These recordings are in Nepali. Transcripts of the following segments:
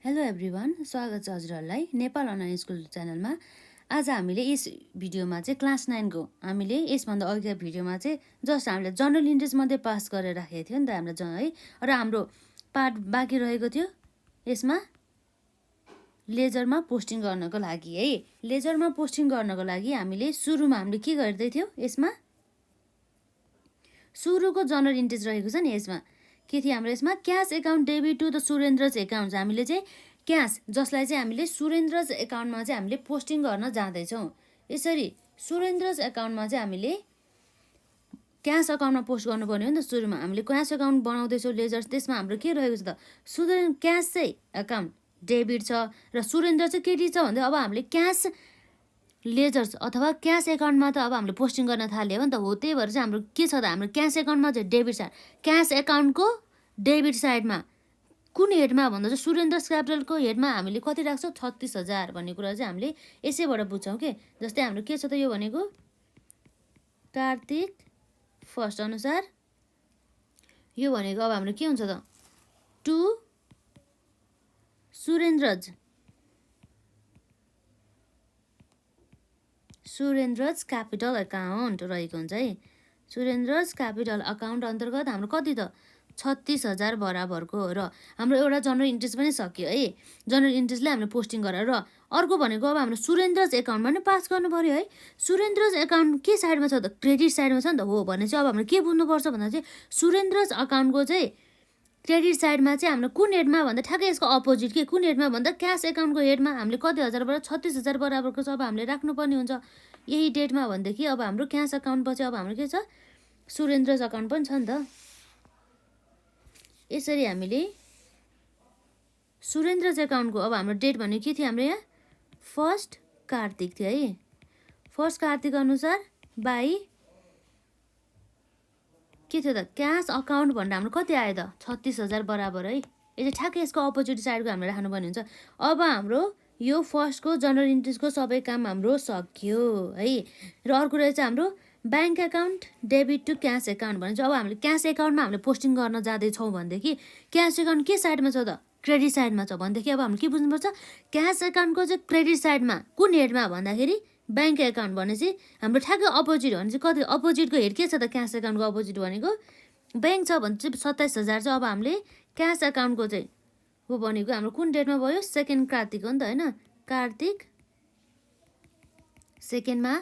हेलो एभ्रिवान, स्वागत छ हजुरहरूलाई नेपाल अनलाइन स्कुल च्यानलमा। आज हामीले यस भिडियोमा चाहिँ क्लास 9को हामीले यसभन्दा अघिको भिडियोमा चाहिँ जस्ट हामीले जनरल इन्ट्रेस्ट मात्रै पास गरेर राखेको थियो नि त हाम्रो है, र हाम्रो पार्ट बाँकी रहेको थियो यसमा लेजरमा पोस्टिङ गर्नको लागि है। लेजरमा पोस्टिङ गर्नको लागि हामीले सुरुमा हामीले के गर्दै थियौँ, यसमा सुरुको जनरल इन्ट्रेस्ट रहेको छ नि। यसमा के थियो हाम्रो, यसमा cash account debit to the Surendra's account. हामीले चाहिँ क्यास जसलाई चाहिँ हामीले सुरेन्द्रज एकाउन्टमा चाहिँ हामीले पोस्टिङ गर्न जाँदैछौँ। यसरी सुरेन्द्रज एकाउन्टमा चाहिँ हामीले क्यास एकाउन्टमा पोस्ट गर्नुपर्ने हो नि त। सुरुमा हामीले क्यास एकाउन्ट बनाउँदैछौँ लेजर्स, त्यसमा हाम्रो के रहेको छ त, क्यास चाहिँ एकाउन्ट डेबिट छ र सुरेन्द्र चाहिँ क्रेडिट छ भन्दा अब हामीले क्यास लेजर्स अथवा क्यास एकाउन्टमा त अब हामीले पोस्टिङ गर्न थाल्यो हो नि त। हो, त्यही भएर चाहिँ हाम्रो के छ त, हाम्रो क्यास एकाउन्टमा चाहिँ डेबिट साइड, क्यास एकाउन्टको डेबिट साइडमा कुन हेडमा भन्दा चाहिँ सुरेन्द्रस क्यापिटलको हेडमा हामीले कति राख्छौँ, 36,000 भन्ने कुरा चाहिँ हामीले यसैबाट बुझ्छौँ के। जस्तै हाम्रो के छ त, यो भनेको कार्तिक फर्स्ट अनुसार यो भनेको अब हाम्रो के हुन्छ त, टु सुरेन्द्रज क्यापिटल एकाउन्ट रहेको हुन्छ है। सुरेन्द्रज क्यापिटल अकाउन्ट अन्तर्गत हाम्रो कति त, 36,000 बराबरको। र हाम्रो एउटा जनरल इन्ट्रेस्ट पनि सक्यो है। जनरल इन्ट्रेस्टले हामीले पोस्टिङ गरेर, र अर्को भनेको अब हाम्रो सुरेन्द्रज एकाउन्टमा नै पास गर्नु पऱ्यो है। सुरेन्द्रज एकाउन्ट के साइडमा छ त, क्रेडिट साइडमा छ नि त। हो भने चाहिँ अब हाम्रो के बुझ्नुपर्छ भन्दा चाहिँ सुरेन्द्रज अकाउन्टको चाहिँ क्रेडिट साइडमा चाहिँ हाम्रो कुन हेडमा भन्दा ठ्याक्कै यसको अपोजिट के, कुन हेडमा भन्दा क्यास एकाउन्टको हेडमा हामीले कति हजारबाट 36,000 बराबरको छ अब हामीले राख्नुपर्ने हुन्छ यही डेटमा। भनेदेखि अब हाम्रो क्यास एकाउन्ट पछि अब हाम्रो के छ, सुरेन्द्रज अकाउन्ट पनि छ नि त। यसरी हामीले सुरेन्द्रज एकाउन्टको अब हाम्रो डेट भनेको के थियो, हाम्रो यहाँ फर्स्ट कार्तिक थियो है। फर्स्ट कार्तिक अनुसार बाई के थियो त, क्यास अकाउन्ट भनेर हाम्रो कति आयो त, 36,000 बराबर है। यो चाहिँ ठ्याक्कै यसको अपोजिट साइडको हामीले राख्नुपर्ने हुन्छ। अब हाम्रो यो फर्स्टको जनरल इन्ट्रेस्टको सबै काम हाम्रो सक्यो है। र अर्को रहेछ हाम्रो bank account debit to cash account भने चाहिँ अब हामीले क्यास एकाउन्टमा हामीले पोस्टिङ गर्न जाँदैछौँ भनेदेखि क्यास एकाउन्ट के साइडमा छ त, क्रेडिट साइडमा छ भनेदेखि अब हामीले के बुझ्नुपर्छ, क्यास एकाउन्टको चाहिँ क्रेडिट साइडमा कुन हेडमा भन्दाखेरि ब्याङ्क एकाउन्ट भनेपछि हाम्रो ठ्याक्कै अपोजिट भने चाहिँ कति, अपोजिटको हेड के छ त, क्यास एकाउन्टको अपोजिट भनेको ब्याङ्क छ भने चाहिँ 27,000 चाहिँ अब हामीले क्यास एकाउन्टको चाहिँ हो भनेको हाम्रो कुन डेटमा भयो, सेकेन्ड कार्तिक हो नि त होइन, कार्तिक सेकेन्डमा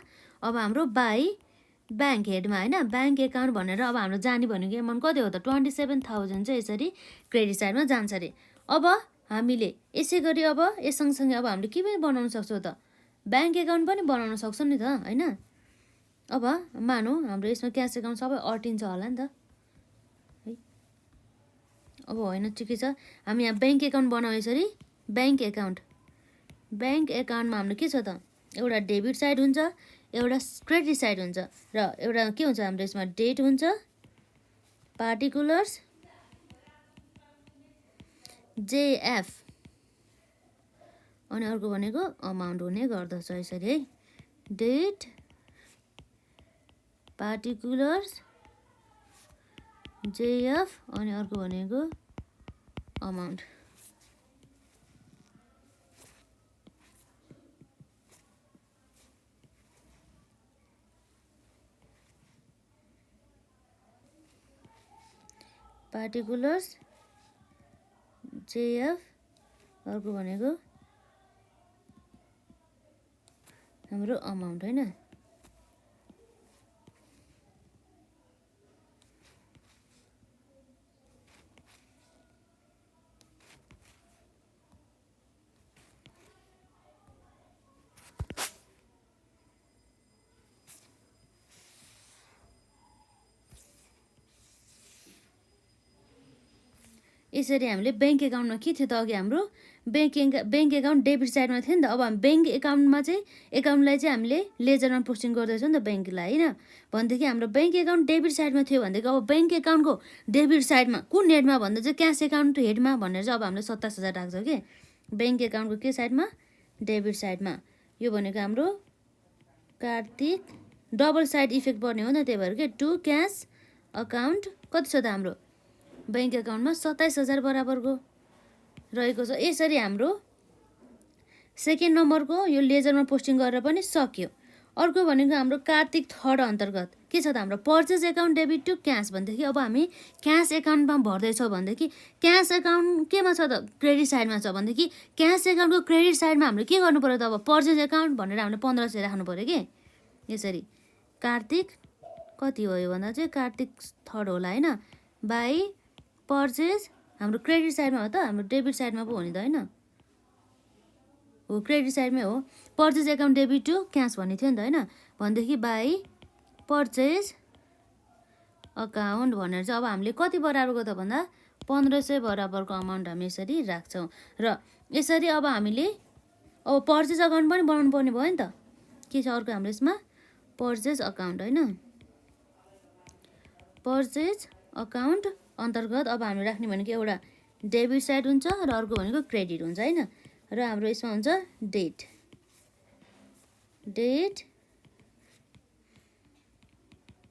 अब हाम्रो बाई ब्याङ्क हेडमा होइन, ब्याङ्क एकाउन्ट भनेर अब हाम्रो जाने भनेको एमाउन्ट कति हो त, 27,000 चाहिँ यसरी क्रेडिट साइडमा जान्छ अरे। अब हामीले यसै गरी अब यस सँगसँगै अब हामीले के पनि बनाउन सक्छौँ त, ब्याङ्क एकाउन्ट पनि बनाउन सक्छौँ नि त होइन। अब मानौँ हाम्रो यसमा क्यास एकाउन्ट सबै अटिन्छ होला नि त है। अब होइन, ठिकै छ, हामी यहाँ ब्याङ्क एकाउन्ट बनाउँ यसरी। ब्याङ्क एकाउन्टमा हाम्रो के छ त, एउटा डेबिट साइड हुन्छ, एउटा क्रेडिट साइड हुन्छ, र एउटा के हुन्छ हाम्रो यसमा डेट हुन्छ, पार्टिकुलर्स जेएफ, अनि अर्को भनेको अमाउन्ट हुने गर्दछ यसरी है। डेट पार्टिकुलर्स जेएफ अनि अर्को भनेको अमाउन्ट। पार्टिकुलर्स जेएफ अर्को भनेको हाम्रो अमाउन्ट होइन। यसरी हामीले ब्याङ्क एकाउन्टमा के थियो त, अघि हाम्रो ब्याङ्क एकाउन्ट डेबिट साइडमा थियो नि त। अब हामी ब्याङ्क एकाउन्टमा चाहिँ एकाउन्टलाई चाहिँ हामीले लेजरमा पोस्टिङ गर्दैछौँ नि त ब्याङ्कलाई होइन। भनेदेखि हाम्रो ब्याङ्क एकाउन्ट डेबिट साइडमा थियो भनेदेखि अब ब्याङ्क एकाउन्टको डेबिट साइडमा कुन हेडमा भन्दा चाहिँ क्यास एकाउन्ट हेडमा भनेर चाहिँ अब हामीले 27,000 राख्छौँ कि ब्याङ्क एकाउन्टको के साइडमा, डेबिट साइडमा। यो भनेको हाम्रो कार्तिक डबल साइड इफेक्ट पर्ने हो नि त, त्यही भएर के टु क्यास अकाउन्ट कति छ त हाम्रो ब्याङ्क एकाउन्टमा 27,000 बराबरको रहेको छ। यसरी हाम्रो सेकेन्ड नम्बरको यो लेजरमा पोस्टिङ गरेर पनि सक्यो। अर्को भनेको हाम्रो कार्तिक थर्ड अन्तर्गत के छ त हाम्रो purchase account debit to cash भनेदेखि अब हामी क्यास एकाउन्टमा भर्दैछौँ भनेदेखि क्यास एकाउन्ट केमा छ त क्रेडिट साइडमा छ भनेदेखि क्यास एकाउन्टको क्रेडिट साइडमा हामीले के गर्नु पऱ्यो त अब पर्चेज एकाउन्ट भनेर हामीले 1500 राख्नु पऱ्यो कि यसरी कार्तिक कति हो यो भन्दा चाहिँ कार्तिक थर्ड होला होइन बाई पर्चेज हाम्रो क्रेडिट साइडमा हो त हाम्रो डेबिट साइडमा पो हो नि त होइन हो क्रेडिट साइडमै हो purchase account debit to cash भन्ने थियो नि त होइन भनेदेखि बाई पर्चेज अकाउन्ट भनेर चाहिँ अब हामीले कति बराबरको त भन्दा 1500 बराबरको अमाउन्ट हामी यसरी राख्छौँ। र यसरी अब हामीले अब पर्चेज अकाउन्ट पनि बनाउनु पर्ने भयो नि त के छ अर्को हाम्रो यसमा पर्चेज अकाउन्ट होइन पर्चेज अकाउन्ट अन्तर्गत अब हामीले राख्ने भनेको एउटा डेबिट साइड हुन्छ र अर्को भनेको क्रेडिट हुन्छ होइन र हाम्रो यसमा हुन्छ डेट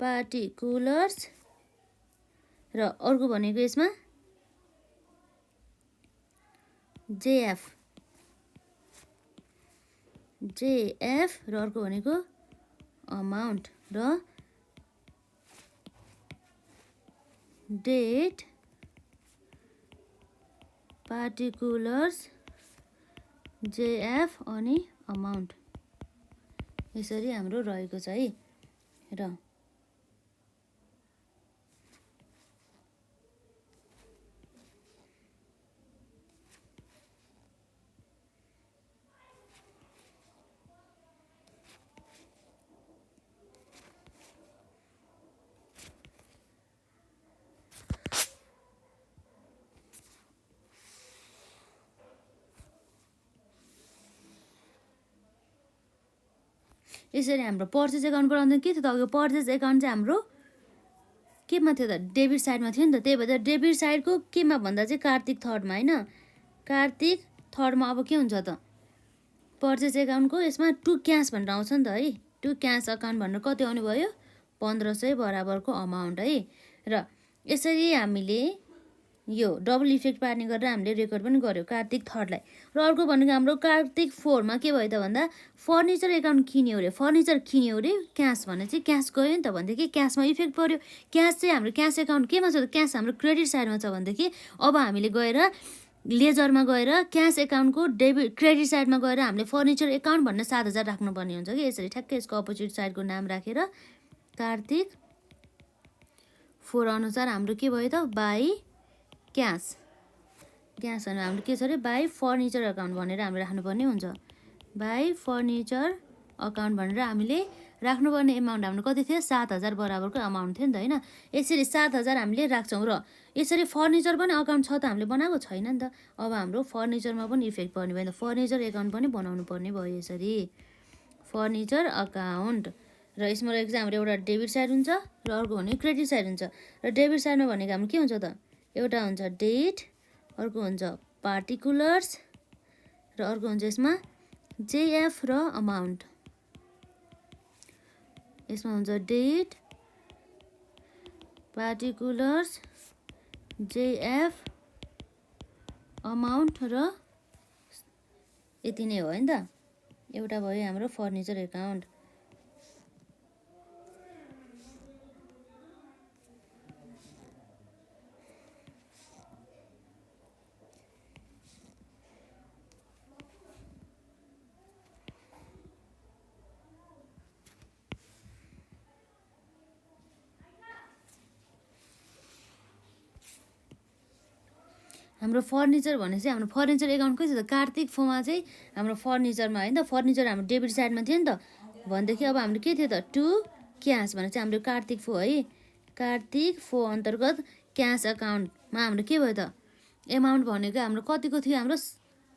पार्टिकुलर्स र अर्को भनेको यसमा जेएफ र अर्को भनेको अमाउन्ट र डेट पार्टिकुलर्स जेएफ अनि अमाउन्ट यसरी हाम्रो रहेको छ है। र यसरी हाम्रो पर्चेज एकाउन्ट बनाउँदा के थियो त यो पर्चेज एकाउन्ट चाहिँ हाम्रो केमा थियो त डेबिट साइडमा थियो नि त त्यही भएर डेबिट साइडको केमा भन्दा चाहिँ कार्तिक थर्डमा होइन कार्तिक थर्डमा अब के हुन्छ त पर्चेज एकाउन्टको यसमा टु क्यास भनेर आउँछ नि त है टु क्यास अकाउन्ट भनेर कति आउने भयो 1500 बराबरको अमाउन्ट है। र यसरी हामीले यो डबल इफेक्ट पार्ने गरेर हामीले रेकर्ड पनि गर्यो कार्तिक थर्डलाई। र अर्को भनेको हाम्रो कार्तिक फोरमा के भयो त भन्दा फर्निचर एकाउन्ट किन्यो अरे फर्निचर किन्यो अरे क्यास भने चाहिँ क्यास गयो नि त भनेदेखि क्यासमा इफेक्ट पर्यो क्यास चाहिँ हाम्रो क्यास एकाउन्ट केमा छ त क्यास हाम्रो क्रेडिट साइडमा छ भनेदेखि अब हामीले गएर लेजरमा गएर क्यास एकाउन्टको डेबिट क्रेडिट साइडमा गएर हामीले फर्निचर एकाउन्ट भनेर 7000 राख्नुपर्ने हुन्छ कि यसरी ठ्याक्कै यसको अपोजिट साइडको नाम राखेर कार्तिक 4 अनुसार हाम्रो के भयो त बाई क्यास भने हाम्रो के छ अरे बाई फर्निचर अकाउन्ट भनेर हामीले राख्नुपर्ने हुन्छ बाई फर्निचर अकाउन्ट भनेर हामीले राख्नुपर्ने एमाउन्ट हाम्रो कति थियो 7000 बराबरको अमाउन्ट थियो नि त होइन यसरी 7000 हामीले राख्छौँ। र यसरी फर्निचर पनि अकाउन्ट छ त हामीले बनाएको छैन नि त अब हाम्रो फर्निचरमा पनि इफेक्ट पर्ने भयो नि त फर्निचर एकाउन्ट पनि बनाउनु पर्ने भयो यसरी फर्निचर अकाउन्ट। र यसमा रहेको चाहिँ हाम्रो एउटा डेबिट साइड हुन्छ र अर्को भनेको क्रेडिट साइड हुन्छ र डेबिट साइडमा भनेको हाम्रो के हुन्छ त एउटा हुन्छ डेट अर्को हुन्छ पार्टिकुलर्स र अर्को हुन्छ यसमा जेएफ र अमाउन्ट यसमा हुन्छ डेट पार्टिकुलर्स जेएफ अमाउन्ट र यति नै हो नि त एउटा भयो हाम्रो फर्निचर एकाउन्ट। हाम्रो फर्निचर भनेपछि हाम्रो फर्निचर एकाउन्ट के छ त कार्तिक फोमा चाहिँ हाम्रो फर्निचरमा होइन त फर्निचर हाम्रो डेबिट साइडमा थियो नि त भनेदेखि अब हाम्रो के थियो त टु क्यास भने चाहिँ हाम्रो कार्तिक फो है कार्तिक फो अन्तर्गत क्यास अकाउन्टमा हाम्रो के भयो त एमाउन्ट भनेको हाम्रो कतिको थियो हाम्रो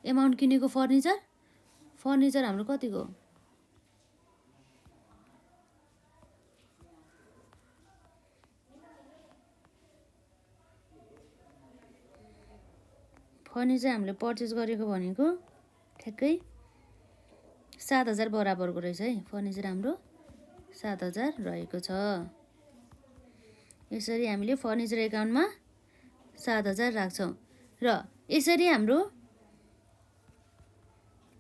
एमाउन्ट किनेको फर्निचर हाम्रो कतिको फर्निचर हामीले पर्चेस गरेको भनेको ठ्याक्कै 7000 बराबरको रहेछ है फर्निचर हाम्रो 7000 रहेको छ। यसरी हामीले फर्निचर एकाउन्टमा 7000 राख्छौँ र यसरी हाम्रो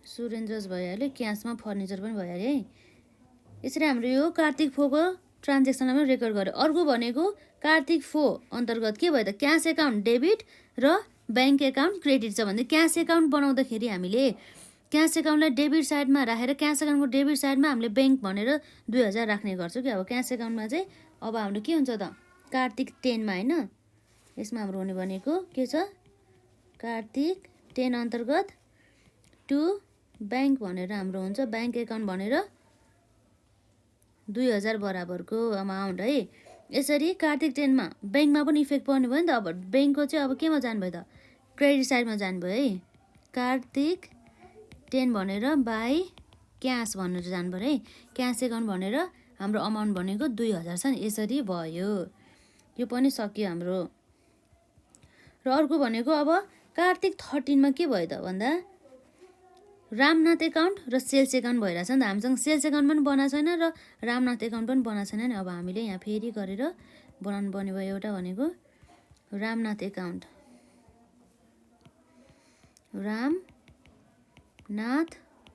सुरेन्द्रज भइहाल्यो, क्यासमा फर्निचर पनि भइहाल्यो है। यसरी हाम्रो यो कार्तिक फोको ट्रान्जेक्सनलाई पनि रेकर्ड गर्यो। अर्को भनेको कार्तिक फो अन्तर्गत के भयो त, क्यास एकाउन्ट डेबिट र ब्याङ्क एकाउन्ट क्रेडिट छ भने क्यास एकाउन्ट बनाउँदाखेरि हामीले क्यास एकाउन्टलाई डेबिट साइडमा राखेर क्यास एकाउन्टको डेबिट साइडमा हामीले ब्याङ्क भनेर 2000 राख्ने गर्छौँ कि। अब क्यास एकाउन्टमा चाहिँ अब हाम्रो के हुन्छ त, कार्तिक 10 मा होइन, यसमा हाम्रो हुने भनेको के छ, कार्तिक 10 अन्तर्गत टु ब्याङ्क भनेर हाम्रो हुन्छ, ब्याङ्क एकाउन्ट भनेर 2000 बराबरको अमाउन्ट है। यसरी कार्तिक 10 मा ब्याङ्कमा पनि इफेक्ट पर्ने भयो नि त। अब ब्याङ्कको चाहिँ अब केमा जानुभयो त, क्रेडिट साइडमा जानुभयो है। कार्तिक 10 भनेर बाई क्यास भनेर जानुभयो है। क्यास एकाउन्ट भनेर हाम्रो अमाउन्ट भनेको 2000 छ नि। यसरी भयो, यो पनि सक्यो हाम्रो। र अर्को भनेको अब कार्तिक 13 मा के भयो त भन्दा रामनाथ एकाउन्ट र सेल्स एकाउन्ट भइरहेछ नि त। हामीसँग सेल्स एकाउन्ट पनि बनाएको छैन र रामनाथ एकाउन्ट पनि बनाएको छैन नि। अब हामीले यहाँ फेरि गरेर बनाउनु पर्ने भयो। एउटा भनेको रामनाथ एकाउन्ट, रामनाथ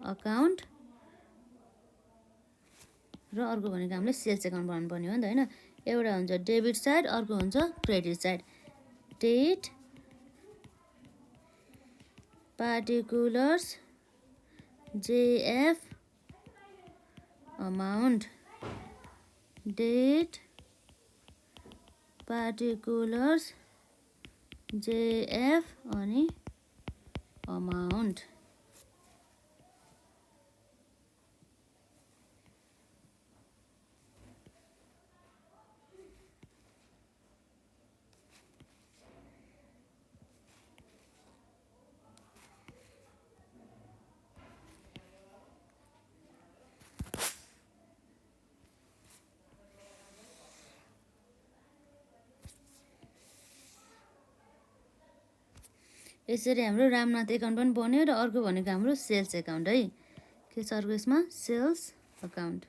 अकाउन्ट र अर्को भनेको हामीले सेल्स एकाउन्ट बनाउनु पर्ने हो नि त होइन। एउटा हुन्छ डेबिट साइड, अर्को हुन्छ credit side. Date particulars JF amount, date particulars JF अनि अमाउन्ट। यसरी हाम्रो रामनाथ एकाउन्ट पनि बन्यो। र अर्को भनेको हाम्रो सेल्स एकाउन्ट है। के छ अर्को यसमा, सेल्स अकाउन्ट।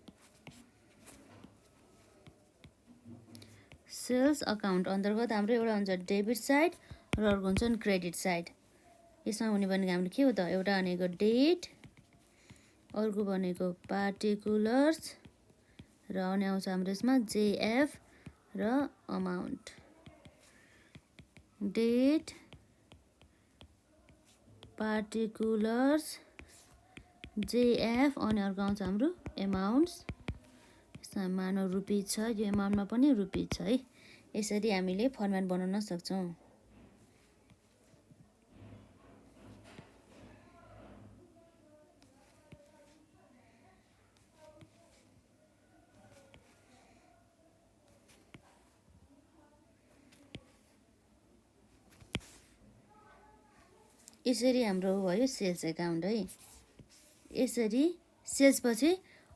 सेल्स अकाउन्ट अन्तर्गत हाम्रो एउटा हुन्छ डेबिट साइड र अर्को हुन्छ क्रेडिट साइड। यसमा हुने भनेको हाम्रो के हो त, एउटा भनेको डेट, अर्को भनेको पार्टिकुलर्स र अनि आउँछ हाम्रो यसमा JF र अमाउन्ट। डेट पार्टिकुलर्स JF अनि अर्को आउँछ हाम्रो एमाउन्ट्स। यसमा मानव रुपिज छ, यो एमाउन्टमा पनि रुपिज छ है। यसरी हामीले फर्मेट बनाउन सक्छौँ। यसरी हाम्रो भयो सेल्स एकाउन्ट है। यसरी सेल्स पछि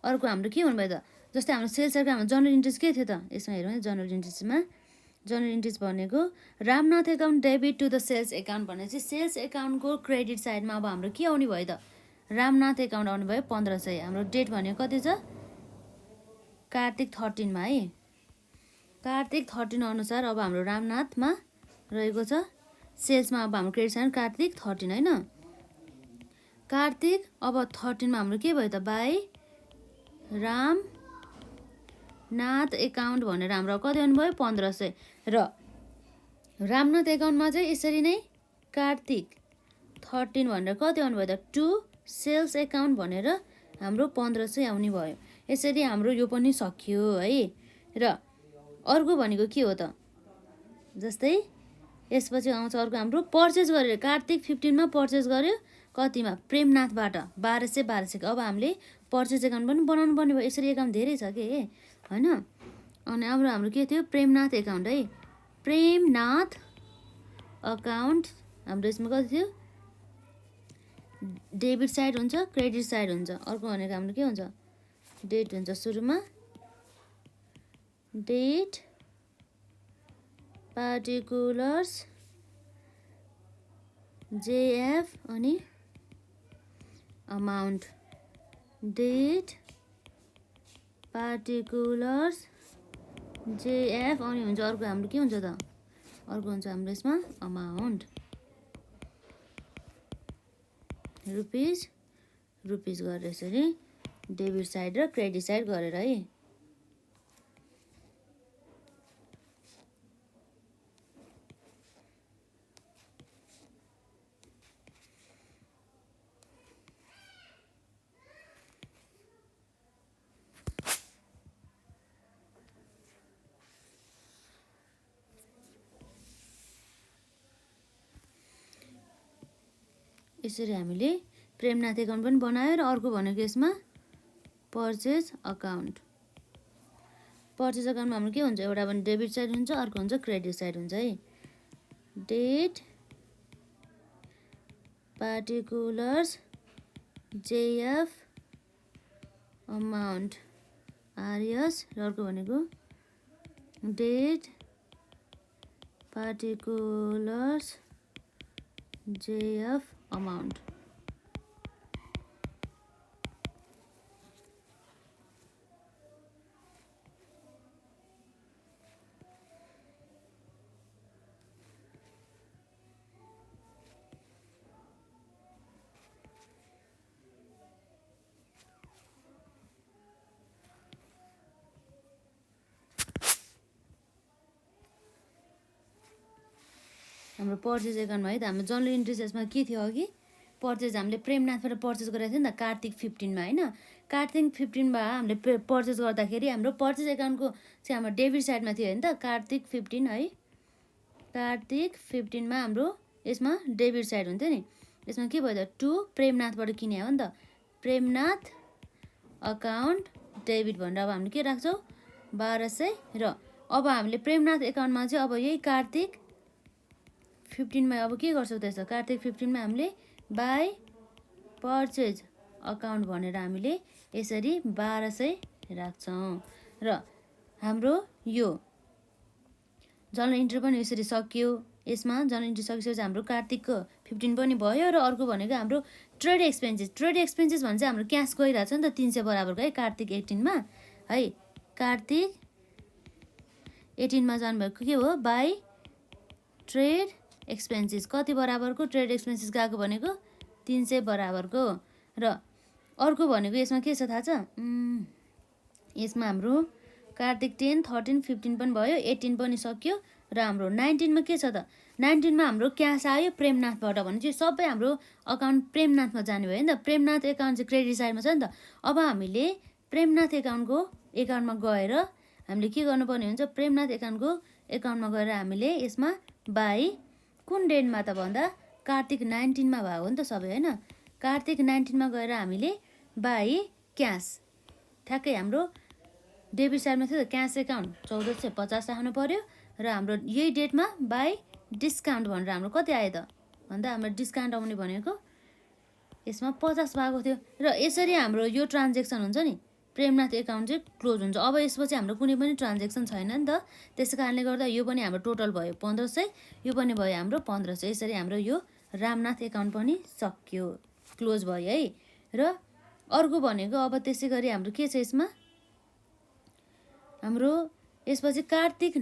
अर्को हाम्रो के हुनु भयो त, जस्तै हाम्रो सेल्स एकाउन्ट जनरल इन्ट्रिज के थियो त, यसमा हेरौँ है। जनरल इन्ट्रिजमा जनरल इन्ट्रिज भनेको Ramnath account debit to the sales account भनेपछि सेल्स एकाउन्टको क्रेडिट साइडमा अब हाम्रो के आउने भयो त, रामनाथ एकाउन्ट आउने भयो 1500। हाम्रो डेट भनेको कति छ, कार्तिक 13 मा है। कार्तिक 13 अनुसार अब हाम्रो रामनाथमा रहेको छ, सेल्समा अब हाम्रो क्रेडिट साइड कार्तिक 13 होइन। कार्तिक अब 13 मा हाम्रो के भयो त, बाई रामनाथ एकाउन्ट भनेर हाम्रो कति आउनुभयो 1500। र रामनाथ एकाउन्टमा चाहिँ यसरी नै कार्तिक 13 भनेर कति आउनुभयो त, टु सेल्स एकाउन्ट भनेर हाम्रो 1500 आउने भयो। यसरी हाम्रो यो पनि सकियो है। र अर्को भनेको के हो त, जस्तै यसपछि आउँछ अर्को हाम्रो पर्चेज गरेर कार्तिक 15 मा पर्चेज गर्यो कतिमा, प्रेमनाथबाट 1200। अब हामीले पर्चेज एकाउन्ट पनि बनाउनु पर्ने भयो। यसरी एकाउन्ट धेरै छ कि होइन। अनि अब हाम्रो के थियो, प्रेमनाथ एकाउन्ट है। प्रेमनाथ अकाउन्ट हाम्रो यसमा कति थियो, डेबिट साइड हुन्छ, क्रेडिट साइड हुन्छ। अर्को भनेको हाम्रो के हुन्छ, डेट हुन्छ। सुरुमा डेट पार्टिकुलर्स JF अनि अमाउन्ट। डेट पार्टिकुलर्स JF अनि हुन्छ अर्को हाम्रो के हुन्छ त, अर्को हुन्छ हाम्रो यसमा अमाउन्ट। रुपिस रुपिस गरेर यसरी डेबिट साइड र क्रेडिट साइड गरेर है। यसरी हामीले प्रेमनाथ एकाउन्ट पनि बनायो र अर्को भनेको यसमा पर्चेज अकाउन्ट। पर्चेज अकाउन्टमा हाम्रो के हुन्छ, एउटा भने डेबिट साइड हुन्छ, अर्को हुन्छ क्रेडिट साइड हुन्छ है। Date particulars JF amount RS र अर्को भनेको डेट पार्टिकुलर्स जेएफ अमाउन्ट। हाम्रो पर्चेज एकाउन्टमा है त हाम्रो जनरल इन्ट्रेस्ट यसमा के थियो अघि, पर्चेज हामीले प्रेमनाथबाट पर्चेज गरेको थियो नि त कार्तिक 15 मा हैन। कार्तिक 15 मा हामीले पर्चेज गर्दाखेरि हाम्रो पर्चेज एकाउन्टको चाहिँ हाम्रो डेबिट साइडमा थियो हैन त कार्तिक 15 है। कार्तिक 15 मा हाम्रो यसमा डेबिट साइड हुन्थ्यो नि। यसमा के भयो त टु प्रेमनाथबाट किने हो नि त, प्रेमनाथ अकाउन्ट डेबिट भनेर अब हामीले के राख्छौँ 1200 र अब हामीले प्रेमनाथ एकाउन्टमा चाहिँ अब यही कार्तिक 15 मा अब के गर्छौँ त्यसो, कार्तिक 15 मा हामीले बाई पर्चेज अकाउन्ट भनेर हामीले यसरी 1200 राख्छौँ र हाम्रो यो जनरल इन्ट्री पनि यसरी सकियो। यसमा जनरल इन्ट्री सकिसकेपछि हाम्रो कार्तिकको 15 पनि भयो र अर्को भनेको हाम्रो ट्रेड एक्सपेन्सेस। ट्रेड एक्सपेन्सेस भने चाहिँ हाम्रो क्यास गइरहेको छ नि त 300 बराबरको है कार्तिक 18 मा है। कार्तिक 18 मा जानुभएको के हो बाई ट्रेड एक्सपेन्सेस, कति बराबरको ट्रेड एक्सपेन्सेस गएको भनेको 300 बराबरको। र अर्को भनेको यसमा के छ थाहा छ, यसमा हाम्रो कार्तिक 10 13 15 पनि भयो, 18 पनि सक्यो र हाम्रो 19 मा के छ त, 19 मा हाम्रो क्यास आयो प्रेमनाथबाट भने चाहिँ सबै हाम्रो अकाउन्ट प्रेमनाथमा जाने भयो नि त। प्रेमनाथ एकाउन्ट चाहिँ क्रेडिट साइडमा छ नि त। अब हामीले प्रेमनाथ एकाउन्टमा गएर हामीले के गर्नुपर्ने हुन्छ, प्रेमनाथ एकाउन्टमा गएर हामीले यसमा बाई कुन डेटमा त भन्दा कार्तिक 19 मा भयो नि त सबै हैन। कार्तिक 19 मा गएर हामीले बाई क्यास, ठ्याक्कै हाम्रो डेबिट साइडमा थियो त क्यास एकाउन्ट 1450 राख्नु पर्यो र हाम्रो यही डेटमा बाई डिस्काउन्ट भनेर हाम्रो कति आयो त भन्दा हाम्रो डिस्काउन्ट आउने भनेको यसमा 50 भएको थियो। र यसरी हाम्रो यो ट्रान्जेक्सन हुन्छ नि प्रेमनाथ एकाउन्ट चाहिँ क्लोज हुन्छ। अब यसपछि हाम्रो कुनै पनि ट्रान्जेक्सन छैन नि त, त्यसै कारणले गर्दा यो पनि हाम्रो टोटल भयो 1500, यो पनि भयो हाम्रो 1500। यसरी हाम्रो यो रामनाथ एकाउन्ट पनि सक्यो, क्लोज भयो है। र अर्को भनेको अब त्यसै गरी हाम्रो के छ यसमा, हाम्रो यसपछि कार्तिक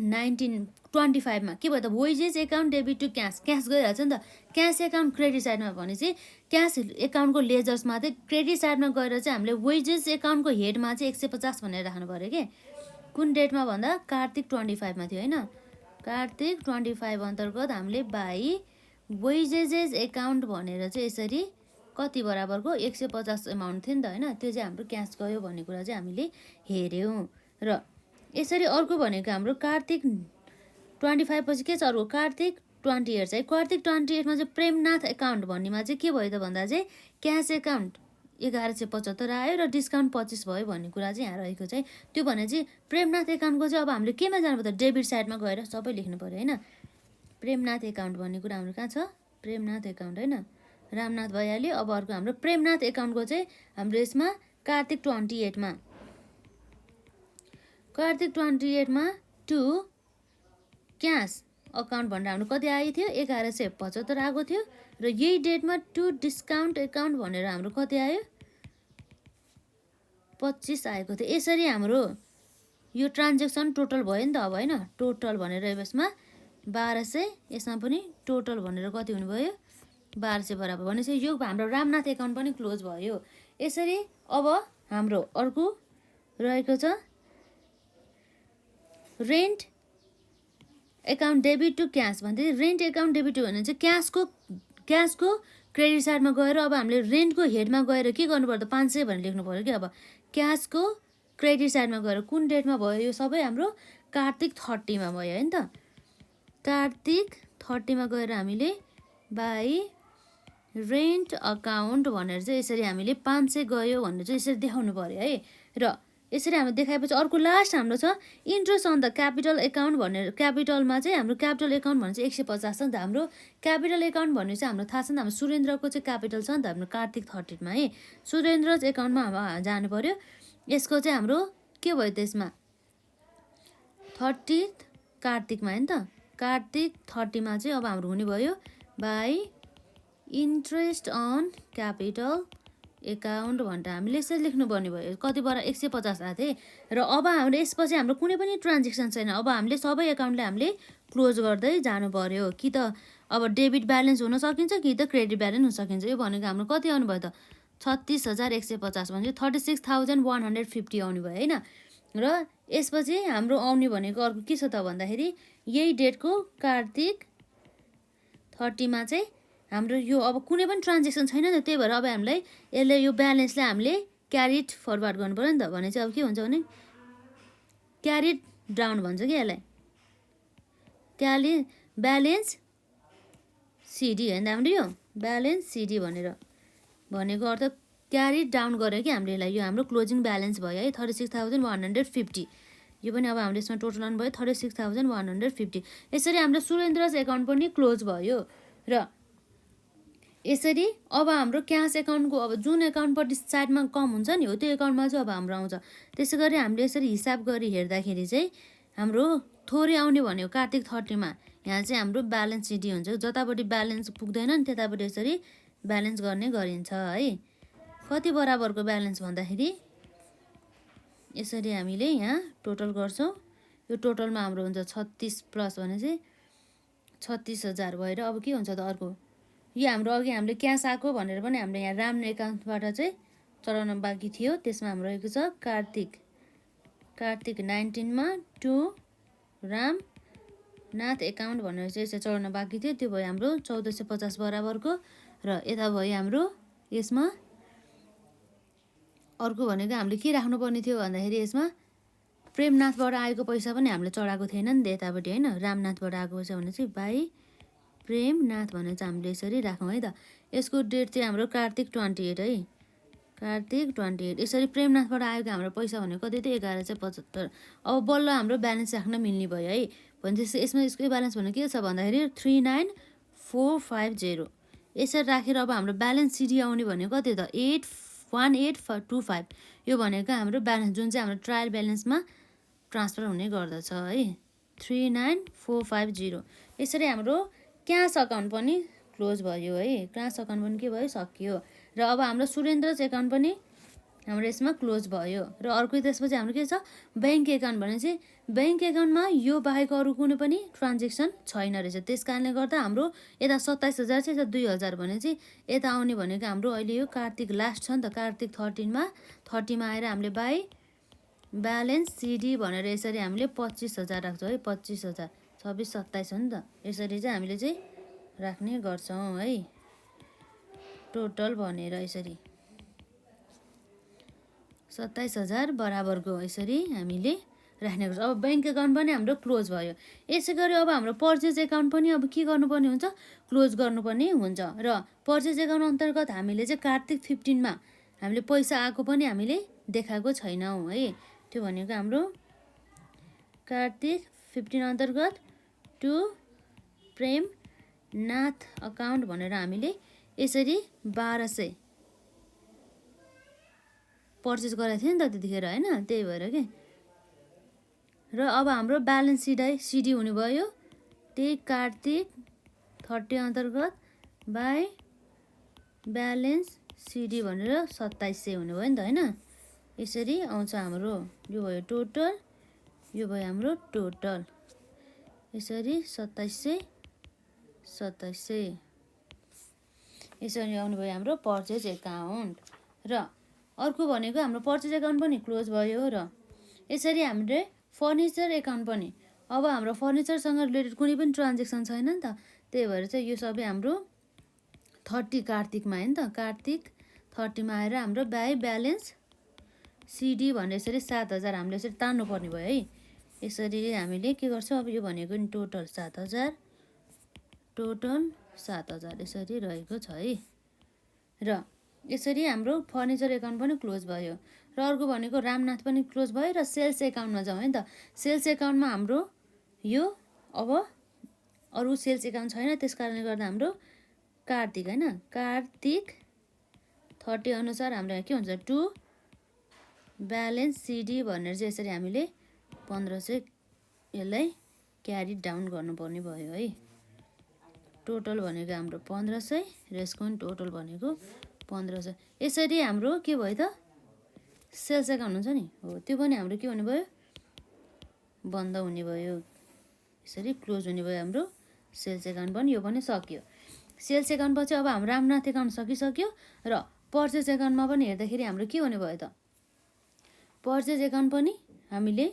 25 मा के भयो त wages account debit to cash, cash गइरहेको छ नि त। क्यास एकाउन्ट क्रेडिट साइडमा भने चाहिँ क्यास एकाउन्टको लेजर्समा चाहिँ क्रेडिट साइडमा गएर चाहिँ हामीले वेजेस एकाउन्टको हेडमा चाहिँ 150 भनेर राख्नु पऱ्यो कि। कुन डेटमा भन्दा कार्तिक 25 मा थियो हैन। कार्तिक 25 अन्तर्गत हामीले बाई वेजेस एकाउन्ट भनेर चाहिँ यसरी कति बराबरको 150 एमाउन्ट थियो नि त हैन, त्यो चाहिँ हाम्रो क्यास गयो भन्ने कुरा चाहिँ हामीले हेर्यौँ। र यसरी अर्को भनेको हाम्रो कार्तिक 25 पछि के छ अर्को कार्तिक 28 चाहिँ, कार्तिक 28 मा चाहिँ प्रेमनाथ एकाउन्ट भन्नेमा चाहिँ के भयो त भन्दा चाहिँ क्यास एकाउन्ट 1175 आयो र डिस्काउन्ट 25 भयो भन्ने कुरा चाहिँ यहाँ रहेको चाहिँ। त्यो भने चाहिँ प्रेमनाथ एकाउन्टको चाहिँ अब हामीले केमा जानु पर्यो त डेबिट साइडमा गएर सबै लेख्नु पर्यो हैन। प्रेमनाथ एकाउन्ट भन्ने कुरा हाम्रो कहाँ छ, प्रेमनाथ एकाउन्ट हैन, रामनाथ भइहाल्यो। अब अर्को हाम्रो प्रेमनाथ एकाउन्टको चाहिँ हाम्रो यसमा कार्तिक 28 मा, कार्तिक 28 मा टु क्यास अकाउन्ट भनेर हाम्रो कति आएको थियो 1175 आएको थियो र यही डेटमा टु डिस्काउन्ट एकाउन्ट भनेर हाम्रो कति आयो 25 आएको थियो। यसरी हाम्रो यो ट्रान्जेक्सन टोटल भयो नि त अब हैन। टोटल भनेर यसमा 1200, यसमा पनि टोटल भनेर कति हुने भयो 1200 बराबर भनेपछि यो हाम्रो रामनाथ एकाउन्ट पनि क्लोज भयो। यसरी अब हाम्रो अर्को रहेको छ rent account debit to cash भन्दै। रेन्ट एकाउन्ट डेबिट टु भने चाहिँ क्यासको क्रेडिट साइडमा गएर अब हामीले रेन्टको हेडमा गएर के गर्नु पर्यो त 500 भनेर लेख्नु पर्यो कि। अब क्यासको क्रेडिट साइडमा गएर कुन डेटमा भयो यो सबै हाम्रो कार्तिक 30 मा भयो है नि त। कार्तिक 30 मा गएर हामीले बाई रेन्ट अकाउन्ट भनेर चाहिँ यसरी हामीले 500 गयो भनेर चाहिँ यसरी देखाउनु पर्यो है। र यसरी हामीले देखाएपछि अर्को लास्ट हाम्रो छ interest on the capital account भनेर। क्यापिटलमा चाहिँ हाम्रो क्यापिटल एकाउन्ट भने चाहिँ 150 छ नि त। हाम्रो क्यापिटल एकाउन्ट भन्ने चाहिँ हाम्रो थाहा छ नि त, हाम्रो सुरेन्द्रको चाहिँ क्यापिटल छ नि त हाम्रो कार्तिक 30 मा है। सुरेन्द्र एकाउन्टमा अब जानु पर्यो। यसको चाहिँ हाम्रो के भयो त्यसमा 30 कार्तिकमा है नि त। कार्तिक 30 मा चाहिँ अब हाम्रो हुने भयो by interest on capital account भनेर हामीले यसरी लेख्नुपर्ने भयो। कति बराबर 150 आएको थिएँ। र अब हाम्रो यसपछि हाम्रो कुनै पनि ट्रान्जेक्सन छैन। अब हामीले सबै एकाउन्टले हामीले क्लोज गर्दै जानु पर्यो। कि त अब डेबिट ब्यालेन्स हुन सकिन्छ कि त क्रेडिट ब्यालेन्स हुन सकिन्छ। यो भनेको हाम्रो कति आउनु भयो त 36,150 भने 36,150 आउने भयो होइन। र यसपछि हाम्रो आउने भनेको अर्को के छ त भन्दाखेरि यही डेटको कार्तिक 30 मा चाहिँ हाम्रो यो अब कुनै पनि ट्रान्जेक्सन छैन नि त। त्यही भएर अब हामीलाई यसले यो ब्यालेन्सलाई हामीले क्यारिड फरवार्ड गर्नु पर्यो नि त। भने चाहिँ अब के हुन्छ भने क्यारिड डाउन भन्छ कि यसलाई। ब्यालेन्स सिडी होइन हाम्रो यो ब्यालेन्स सिडी भनेर भनेको अर्थ क्यारिड डाउन गऱ्यो कि हामीले यसलाई। यो हाम्रो क्लोजिङ ब्यालेन्स भयो है 36,150। यो पनि अब हाम्रो यसमा टोटल आउनु भयो 36,150। यसरी हाम्रो सुरेन्द्रज एकाउन्ट पनि क्लोज भयो। र यसरी अब हाम्रो क्यास एकाउन्टको अब जुन एकाउन्टपट्टि साइडमा कम हुन्छ नि हो त्यो एकाउन्टमा चाहिँ अब हाम्रो आउँछ। त्यसै गरी हामीले यसरी हिसाब गरी हेर्दाखेरि चाहिँ हाम्रो थोरै आउने भनेको कार्तिक 30 मा यहाँ चाहिँ हाम्रो ब्यालेन्स सिडी हुन्छ। जतापट्टि ब्यालेन्स पुग्दैन नि त्यतापट्टि यसरी ब्यालेन्स गर्ने गरिन्छ है। कति बराबरको ब्यालेन्स भन्दाखेरि यसरी हामीले यहाँ टोटल गर्छौँ। यो टोटलमा हाम्रो हुन्छ 36 प्लस भने चाहिँ 36,000 भएर अब के हुन्छ त अर्को यो हाम्रो अघि हामीले क्यास आएको भनेर पनि हामीले यहाँ राम एकाउन्टबाट चाहिँ चढाउन बाँकी थियो। त्यसमा हाम्रो रहेको छ कार्तिक 19 मा टु रामनाथ एकाउन्ट भनेर चाहिँ यसरी चढाउन बाँकी थियो। त्यो भयो हाम्रो 1450 बराबरको। र यता भयो हाम्रो यसमा अर्को भनेको हामीले के राख्नुपर्ने थियो भन्दाखेरि यसमा प्रेमनाथबाट आएको पैसा पनि हामीले चढाएको थिएन नि त यतापट्टि होइन। रामनाथबाट आएको पैसा भने चाहिँ बाई प्रेमनाथ भनेर चाहिँ हामीले यसरी राखौँ है त। यसको डेट चाहिँ हाम्रो कार्तिक 28 है। कार्तिक 28 यसरी प्रेमनाथबाट आएको हाम्रो पैसा भनेको कति थियो 1175। अब बल्ल हाम्रो ब्यालेन्स राख्न मिल्ने भयो है। भनेपछि यसमा यसको ब्यालेन्स भनेको के छ भन्दाखेरि 39450। यसरी राखेर अब हाम्रो ब्यालेन्स सिडी आउने भनेको कति त 1825। यो भनेको हाम्रो ब्यालेन्स जुन चाहिँ हाम्रो ट्रायल ब्यालेन्समा ट्रान्सफर हुने गर्दछ है 39450। यसरी हाम्रो क्यास अकाउन्ट पनि क्लोज भयो है। क्यास अकाउन्ट पनि के भयो सकियो। र अब हाम्रो सुरेन्द्रज एकाउन्ट पनि हाम्रो यसमा क्लोज भयो। र अर्को त्यसपछि हाम्रो के छ ब्याङ्क एकाउन्ट भने चाहिँ ब्याङ्क एकाउन्टमा यो बाहेक अरू कुनै पनि ट्रान्जेक्सन छैन रहेछ। त्यस कारणले गर्दा हाम्रो यता 27,000 चाहिँ यता 2,000 भने चाहिँ यता आउने भनेको हाम्रो अहिले यो कार्तिक लास्ट छ नि त। कार्तिक 30 मा आएर हामीले बाई ब्यालेन्स सिडी भनेर यसरी हामीले 25,000 राख्छौँ है। 25,000 26 27 हो नि त। यसरी चाहिँ हामीले चाहिँ राख्ने गर्छौँ है टोटल भनेर यसरी 27,000 बराबरको यसरी हामीले राख्ने गर्छौँ। अब ब्याङ्क एकाउन्ट पनि हाम्रो क्लोज भयो। यसै गरी अब हाम्रो पर्चेज एकाउन्ट पनि अब के गर्नुपर्ने हुन्छ क्लोज गर्नुपर्ने हुन्छ। र पर्चेज एकाउन्ट अन्तर्गत हामीले चाहिँ कार्तिक 15 मा हामीले पैसा आएको पनि हामीले देखाएको छैनौँ है। त्यो भनेको हाम्रो कार्तिक 15 अन्तर्गत टु प्रेमनाथ अकाउन्ट भनेर हामीले यसरी 1200 पर्चेस गरेको थियो नि त त्यतिखेर होइन। त्यही भएर के र अब हाम्रो ब्यालेन्स सिडी हुने भयो त्यही कार्तिक 30 अन्तर्गत बाई ब्यालेन्स सिडी भनेर 2700 हुने भयो नि त होइन। यसरी आउँछ हाम्रो यो भयो टोटल यो भयो हाम्रो टोटल यसरी 2700 यसरी आउनुभयो हाम्रो पर्चेज एकाउन्ट। र अर्को भनेको हाम्रो पर्चेज एकाउन्ट पनि क्लोज भयो। र यसरी हामीले फर्निचर एकाउन्ट पनि, अब हाम्रो फर्निचरसँग रिलेटेड कुनै पनि ट्रान्जेक्सन छैन नि त, त्यही भएर चाहिँ यो सबै हाम्रो 30 कार्तिकमा आयो नि त, कार्तिक 30मा आएर हाम्रो बाई ब्यालेन्स सिडी भनेर यसरी 7000 हामीले यसरी तान्नु पर्ने भयो है। यसरी हामीले के गर्छौँ, अब यो भनेको नि टोटल 7000 यसरी रहेको छ है। र यसरी हाम्रो फर्निचर एकाउन्ट पनि क्लोज भयो। र अर्को भनेको रामनाथ पनि क्लोज भयो। र सेल्स एकाउन्टमा जाउँ है त। सेल्स एकाउन्टमा हाम्रो यो अब अरू सेल्स एकाउन्ट छैन, त्यस कारणले गर्दा हाम्रो कार्तिक होइन, कार्तिक 30 अनुसार हाम्रो के हुन्छ, टु ब्यालेन्स सिडी भनेर चाहिँ यसरी हामीले 1500 यसलाई क्यारी डाउन गर्नुपर्ने भयो है। टोटल भनेको हाम्रो 1500 र यसको पनि टोटल भनेको 1500। यसरी हाम्रो के भयो त, सेल्स एकाउन्ट हुन्छ नि हो, त्यो पनि हाम्रो के हुने भयो, बन्द हुने भयो। यसरी क्लोज हुने भयो हाम्रो सेल्स एकाउन्ट पनि। यो पनि सक्यो। सेल्स एकाउन्ट पछि अब हाम्रो रामनाथ एकाउन्ट सकिसक्यो। र पर्चेज एकाउन्टमा पनि हेर्दाखेरि हाम्रो के हुने भयो त, पर्चेज एकाउन्ट पनि हामीले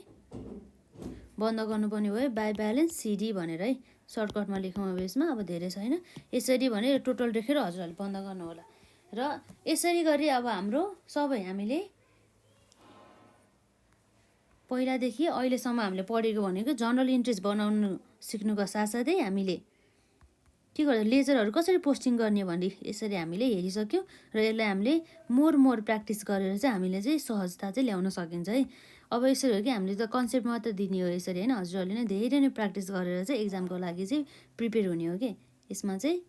बन्द गर्नुपर्ने भयो बाई ब्यालेन्स सिडी भनेर है। सर्टकटमा लेखौँ अब यसमा, अब धेरै छैन। यसरी भने टोटल लेखेर हजुरहरूले बन्द गर्नु होला। र यसरी गरी अब हाम्रो सबै हामीले पहिलादेखि अहिलेसम्म हामीले पढेको भनेको जर्नल इन्ट्रिज बनाउनु सिक्नुको साथसाथै हामीले के गर्छ, लेजरहरू कसरी पोस्टिङ गर्ने भन्ने यसरी हामीले हेरिसक्यौँ। र यसलाई हामीले मोर प्र्याक्टिस गरेर चाहिँ हामीले चाहिँ सहजता चाहिँ ल्याउन सकिन्छ है। अब यसरी हो कि हामीले त कन्सेप्ट मात्र दिने हो यसरी होइन, हजुरहरूले नै धेरै नै प्र्याक्टिस गरेर चाहिँ एक्जामको लागि चाहिँ प्रिपेयर हुने हो कि। यसमा चाहिँ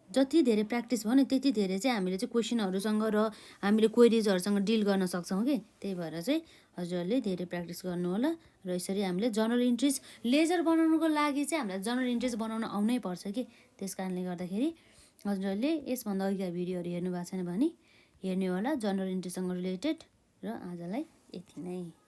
जति धेरै प्र्याक्टिस भयो नि त्यति धेरै चाहिँ हामीले चाहिँ क्वेसनहरूसँग र हामीले क्वेरिजहरूसँग डिल गर्न सक्छौँ कि। त्यही भएर चाहिँ हजुरहरूले धेरै प्र्याक्टिस गर्नु होला। र यसरी हामीले जर्नल इन्ट्रिज लेजर बनाउनुको लागि चाहिँ हामीलाई जर्नल इन्ट्रिज बनाउन आउनै पर्छ कि। त्यस कारणले गर्दाखेरि हजुरहरूले यसभन्दा अघिका भिडियोहरू हेर्नु भएको छैन भने हेर्नु होला, जर्नल इन्ट्रीसँग रिलेटेड। र आजलाई यति नै।